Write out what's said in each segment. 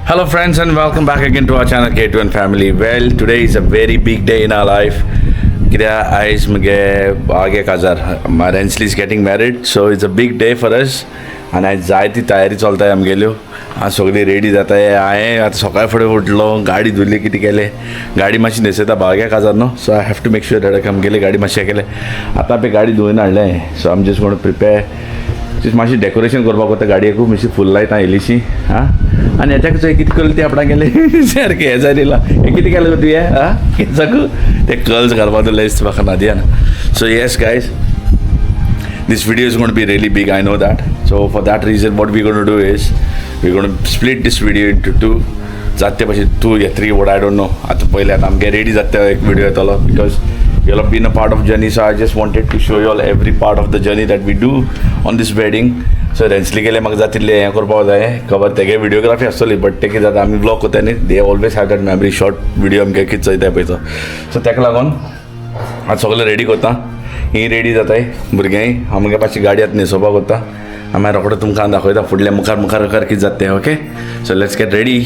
Hello, friends, and welcome back again to our channel K2N Family. Well, today is a very big day in our life. Is my Rensley is getting married, so it's a big day for us. And I जायती तयारी चलता है आमगेल्यो आज सगळी ready जाता है हांवें आतां सकाळी फुडें उठलो गाडी धुल्ली कितें केलें गाडी मातशी न्हेसयता बाळग्या काजार न्हू so I have to make sure that आमगेली गाडी मातशें केलें आतां आमी गाडी धुवन हाडलें सो आम जस्ट गोण प्रिपेर जस्ट मातशें डेकोरेशन करपाक वता गाडयेकू मातशी फुल लायतां इल्लीशीं हां आनी हेच्याक चोय कितें केलें तें आपणाक गेलें सारकें हें जाय दिलां हें कितें केलें गो तुवें हां हेच्याकू ते कर्ल्स घालपाक दवरले दिसता म्हाका नादियान so yes guys this video is going to be really big, I know that. So for that reason what we're going to do is we're going to split this video into two जाते पाशी 2 or 3 what I don't know आता पहिले आता आमगे ready जाते एक video येतलो because you all have been a part of journey, so I just wanted to show you all every part of the journey that we do on this wedding. So रेंसली गेले म्हाका जातिल्ले हें करपाक जाय खबर तेगे व्हिडिओग्राफी आसतली but तेगे जाता आमी ब्लॉग कोत्ताय न्ही they always have that memory short video आमगे कितें चोयताय पळय तो सो तेका लागून आज सगळें रेडी कोत्ता ही रेडी जाताय भुरग्यांय आमगे पाशी गाडी आतां न्हेसोवपाक वता आमी रोखडो तुमकां दाखयता फुडल्या मुखार कितें जाता तें okay so let's get ready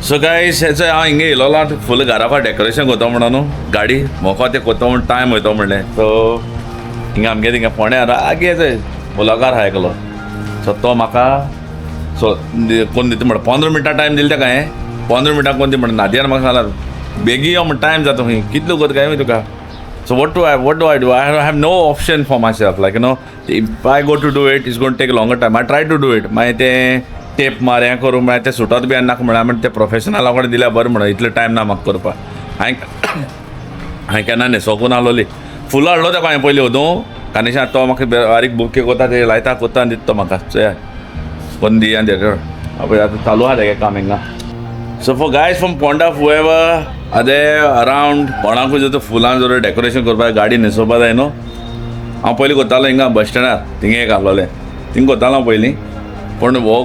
so guys हेचो हांव हिंगा येयलोलो फूल घरापा डेकोरेशन कोत्ता म्हणून न्हू गाडी म्हाका तें कोत्ता म्हण टायम वयता म्हणलें सो हिंगा आमगे थिंगा फोंड्यार आगे मुलाकार आहा एकलो सो तो म्हाका सो कोण दिता म्हण 15 मिनटां टायम दिले तेका हांवें 15 मिनटां कोण दी म्हण नादियान म्हाका सांगला बेगी यो म्हण टायम जाता खंय कितलो करता काय तुका So what do I do? I have no option for myself. Like, you know, if I go to do it, it's going to take a longer time. I try to do it. मागीर ते tape मार हें करूं मागीर ते सुटत B नाका म्हणून हांवें ते प्रोफेशनला कडेन दिल्यार बरें म्हणून इतलो टायम ना म्हाका करपाक हांवें केन्ना न्हेसोकून आहलोली फुलां हाडलो तेका हांवें पयलीं वदूं कानिशा तो म्हाका बारीक बुके कोता ते लायता कोता आनी दिता तो म्हाका चोया कोण दी आनी तेका पळय आतां चालू आहा तेगे काम हिंगा so for guys from Ponda whoever अदे अराउंड कोणाकूय जर फुलां जर डेकोरेशन करपाक गाडी न्हेसोवपा जाय न्हू हांव पयलीं कोत्तालो हिंगा बस स्टँडार थिंगा एक आहलोलें थिंगा कोत्तालो हांव पयलीं पूण हो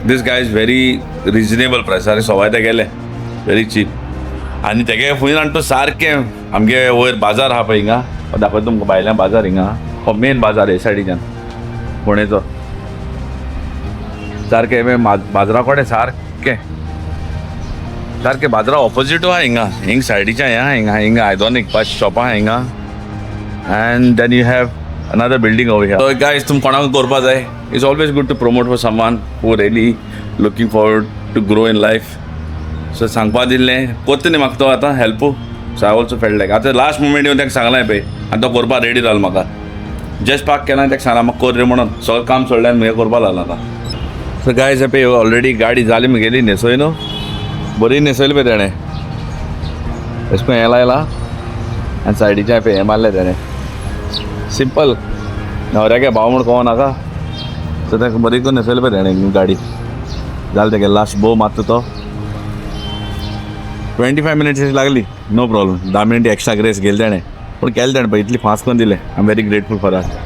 दीस गाय इज व्हेरी रिजनेबल प्रायस आनी सवाय ते गेले व्हेरी चीप आनी तेगे फुयन आनी तूं सारकें आमगे वयर बाजार आहा पळय हिंगा दाखयता तुमकां भायल्यान बाजार हिंगा हो मेन बाजार हे सायडीच्यान फोंडेचो सारकें बाजरा कडेन सारकें बाजरा ऑपोजीट आहा हिंगा सायडीच्या हें आहा हिंगा आयदोनीक पांच शॉपां आहा हिंगा and then you have another building over here so guys तुम कोणाक करपा जाय it's always good to promote for someone who really looking forward to grow in life so सांगपा दिल्लें कोत्ता न्ही म्हाका तो आतां help so I also felt लायक आतां लास्ट मुमेंट येवन ताका सांगलां पळय आनी तो करपा रेडी जालो म्हाका जस्ट पार्क केला ताका सांगलां म्हाका कर रे म्हणून सगळें काम सोडलें आनी करपा लागलो आतां सो गायज पळय ऑलरेडी गाडी जाली म्हगेली न्हेसोय न्हू बरी न्हेसयली पळय तेणें अशें करून हें लायलां आनी सायडीच्यान पळय हें मारलें तेणें सिंपल न्हवऱ्यागे भाव म्हूण कोवो नाका सो ताका बरी करून न्हेसयली पळय तेणें गाडी जालें तेगे लास्ट बोव मारता तो 25 मिनिट्स लागली no problem 10 minute extra grace गेली तेणें पूण केलें तेणें पळय इतली फास्ट करून दिलें I am very grateful for that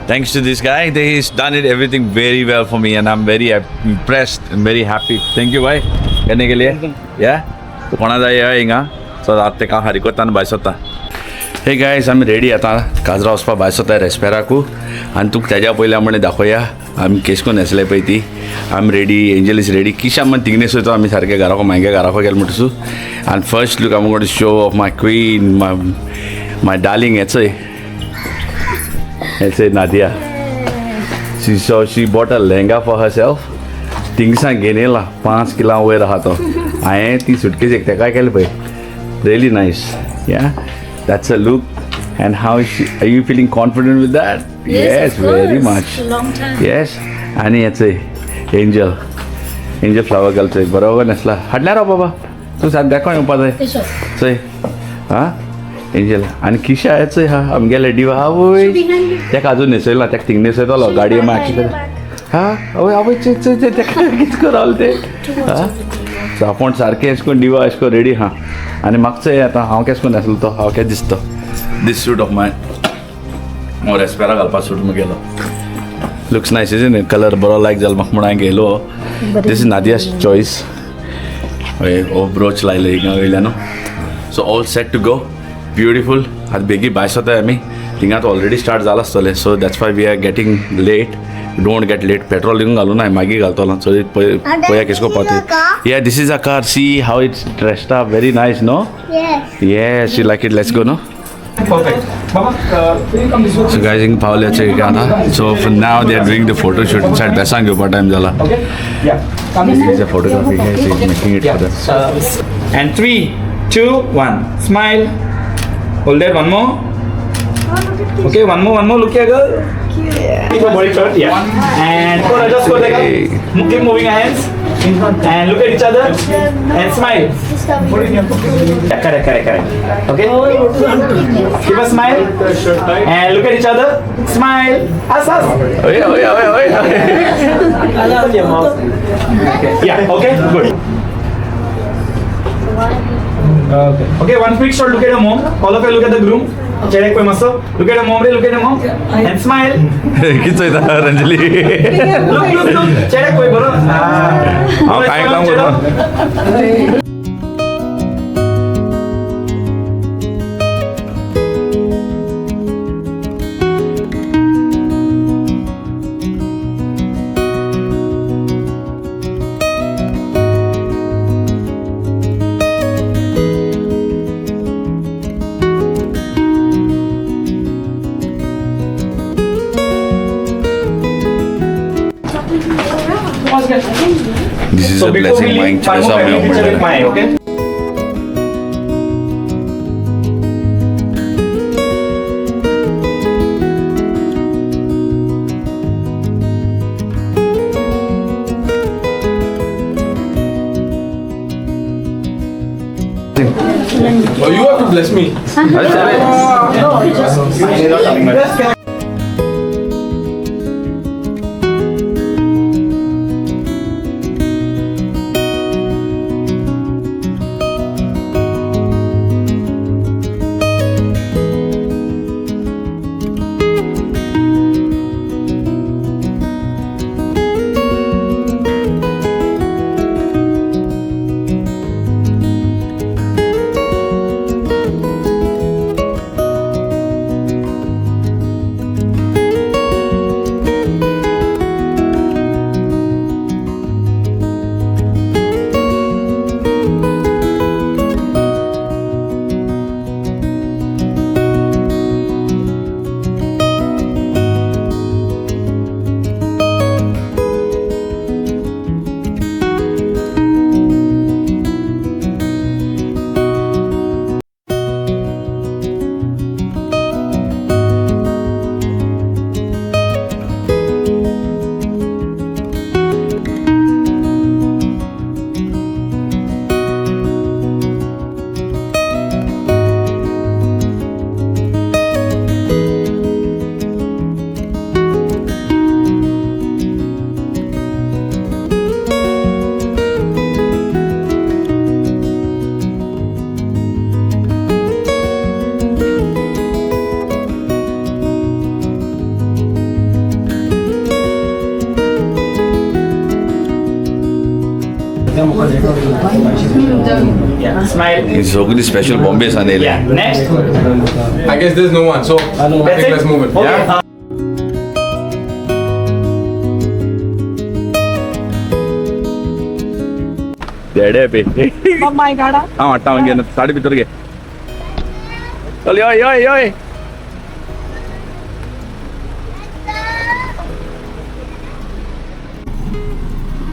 Thanks to this guy, he's done it everything very well for me and I'm very impressed and very happy. Thank you bhai करने के लिए yeah तो कोणा जाय हिंगा सो आतां तेका हरिकोतान भायर सोदता हे गायज आमी रेडी आतां काजरा वचपाक भायर सोदता रेस्पेराकू आनी तुका तेज्या पयलीं आमी दाखोवया आमी केश करून न्हेसले पळय ती आमी ready angel is ready Kisha आमी थिंग न्हेसयता आमी सारके घराको म्हागे घराको गेले म्हणटसू आनी फर्स्ट लूक आमी गोट show off my queen my darling हेचय It's Nadia. She bought a lehenga for herself. Things are गेलेला 5 किलो वयर आहा तो हांवें ती सुटकेस एक तेका केली पळय really nice yeah that's a look and how are you feeling confident with that yes very much long time yes आणि याचं एंजल फ्लावर घालचंय बरोबर न्हेसला हाडल्यार बाबा तूं सात दाखव येवपा जाय चय हां एंजल आनी किशा याचंय हा आमगेले डिवा आवय तेका अजून न्हेसयला तेका थिंग न्हेसयतलो गाडये मागची हा आवय आवय चे तेका कितें करल ते हा सो आपूण सारकें अशें करून डिवा अशें करून रेडी हा आनी म्हाका चोय आतां हांव केश करून न्हेसलो तो हांव केश दिसता दीस सूट ऑफ मायन हांव रेस्पेरा घालपा सूट म्हगेलो लुक्स नायस इज कलर बरो लायक जालो म्हाका म्हणून हांवें घेयलो दीस इज नादियाज चॉयस हो ब्रोच लायलो हिंगा वयल्यान so all set to go beautiful आतां बेगी भायर सोदताय आमी थिंगा ऑलरेडी स्टार्ट जाला आसतलें so that's why we are getting late don't get late petrol लिहून घालून आहे मागे घालतो ना सो पोया किसको पाते या this is a car see how it's dressed up very nice no yes you like it let's go no Perfect. Baba, can you come this way? So guys, in Paul Chegana. So for now they are doing the photo shoot inside Besang over time Jala. Okay. Yeah. Come this This is way. a photography here, so he's making it for them. And 3, 2, 1. Smile. Hold that. One more. Okay. One more. Look here, girl. Keep your body short. Yeah. And just go like that. Keep moving your hands. And look at each other. And smile. Yeah, correct. Okay. Give a smile. And look at each other. Smile. Us. Oh yeah. Yeah. Okay. Good. Okay. One quick shot. Look at your mom. All of you look at the groom. Check koi maso. Look at your mom. Look at your mom. And smile. किती रंजली Look. Check koi bro. हाँ काय काम करतो This is So a before we blessing leave, mind one more ऐसा family में picture with Maya, okay? Oh, you have to bless me. Yeah. Smile. It's so good special Bombay Sunday. Yeah. Next. I guess there's no one, so I That's think it. let's move it. Okay. Yeah. Dede pe. Mamma gara. हाँ अट्टा मंगे ना साड़ी भीतर के चल योय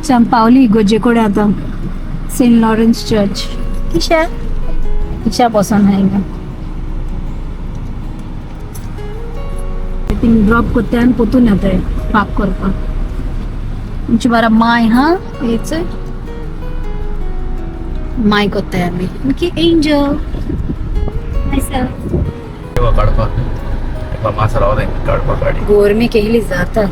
चंपावली गोजेकोडे आता Saint Lawrence church Isha पसंद है drop करते आणि पोतून येते पाक करपाक तुमची बारा माय हा हेच माय करते आम्ही की एंजल काढपा मासा राहू दे काढपा गाडी गोरमी केली जातात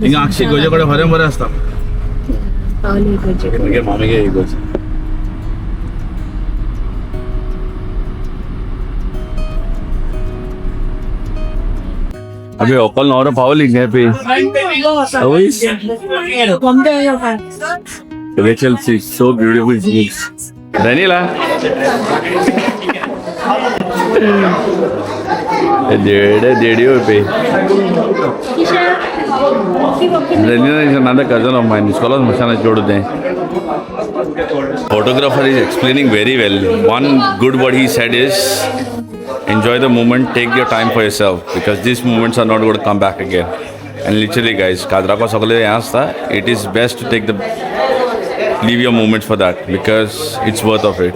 हिंगा अक्षय गोजेकडे बरे बरे असतात पावली गोजेकोडे म्हणजे मामी गोज अबे ओकल नवरा पावली घे पे Rachel, she's so beautiful. Ranila. Did you pay? Relina is another cousin of mine. It's called Mashana Chodude. Photographer is explaining very well. One good word he said is, enjoy the moment, take your time for yourself, because these moments are not going to come back again. And literally guys, Kadra ko sagle yahan tha, it is best to take the, leave your moments for that, because it's worth of it.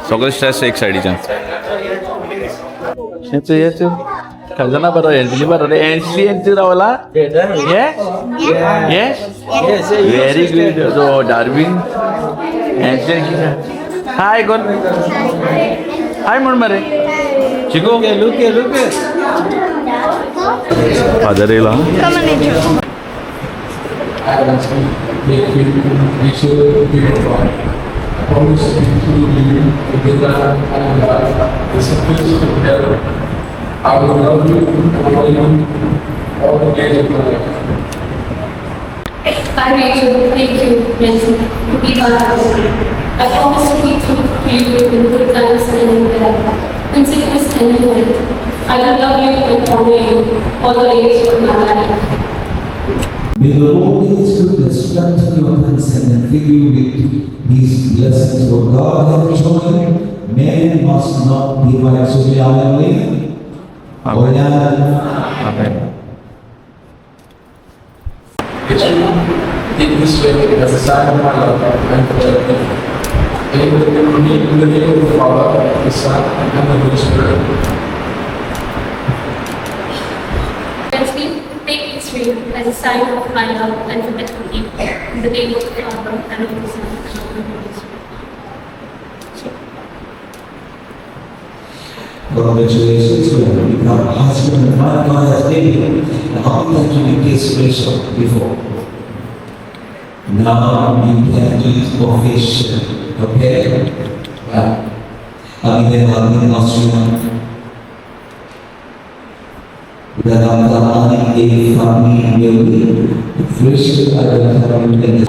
Sagle stress ek side hi Yetu. Kazana baro, Anthony baro. Anthony rawala? Yes? Yes? Yes. Very good. So, Darwin. Anthony. Hi, Gon. Hi, Murmare. Chico. Look here. Padarela. Come on, Andrew. I will love you all the days of my life. Hi Rachel, thank you, Nancy, to be our husband. I promise to be true to you in good times and in bad, in sickness and in health. I will love you and honor you all the days of my life. May the Lord His goodness strengthen your hands and fill you with His blessings. For God has chosen, man must not be by so only. Amen. In this way, as a sign of my love and forever. In the name of the Father, the Son, and the Holy Spirit. Nancy, take this ring as a sign of my love and fidelity in the name of the Father and of the Son and of the Holy Spirit. Congratulations, you have become husband and wife. God has made you. And how that you make this special before. Now you have to use profession. Okay? Amin Australia. Dalam keadaan ini kami memiliki fresh adalah kami dengan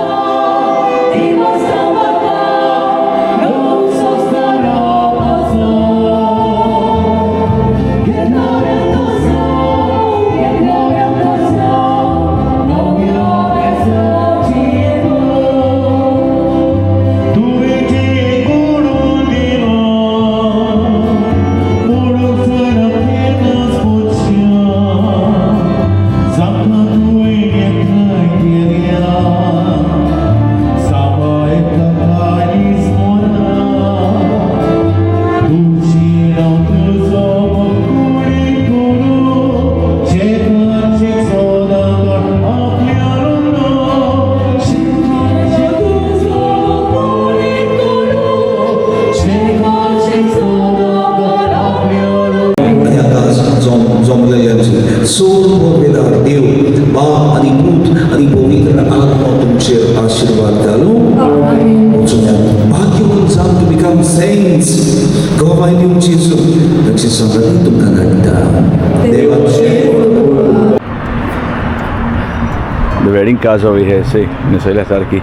The wedding cars over here, see, Nesoila Sarki.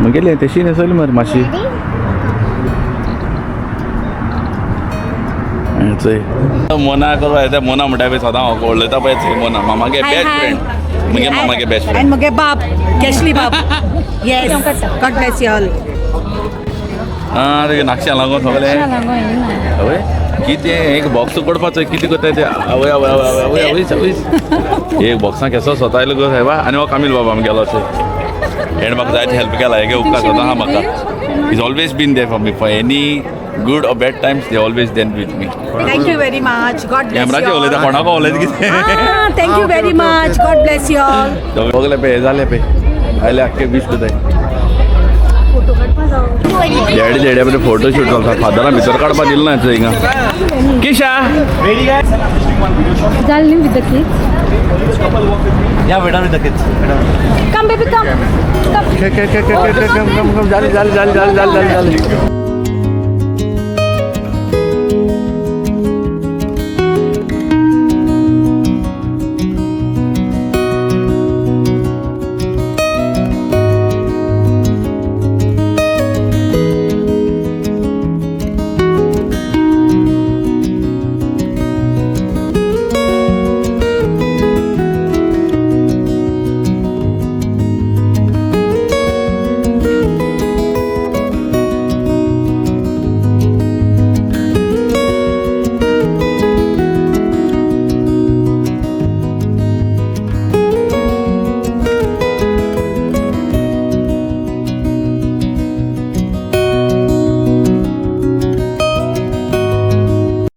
Magelle, teshi Nesoila mar mashi. See, Mona ko aisa Mona mudai pe sada ko leta pe see Mona, mama ke best friend. Mage mama ke best friend. And Mage Bab, Keshli Bab. Yes, God bless you all. ते नाक्षी लागून सगळे away किती एक box उकडपाचो किती करता ते आवय आवय आवय आवय आवय एक बॉक्सां केसो स्वता आयलो गो साहेबा आनी हो कामील बाबा आमी गेलो अशें हेण म्हाका जायते हेल्प केला हे उपकार करता हा म्हाका is always been there for me for any good or bad times they always then with me Thank you very much. God bless कॅमेराचे you all. उलयता कोणाको उलयता कितें Thank you very much. God bless you all. सगळे पे हे जाले पे आयले आख्खे बीच कोताय डॅडी डॅडी आपले फोटो शूट करता फादरान भितर काडपा दिल ना हिंगा Kisha Darling with the kids. Yeah, we're done with the kids. Come baby, come. come जाली जाली जाली जाली जाली जाली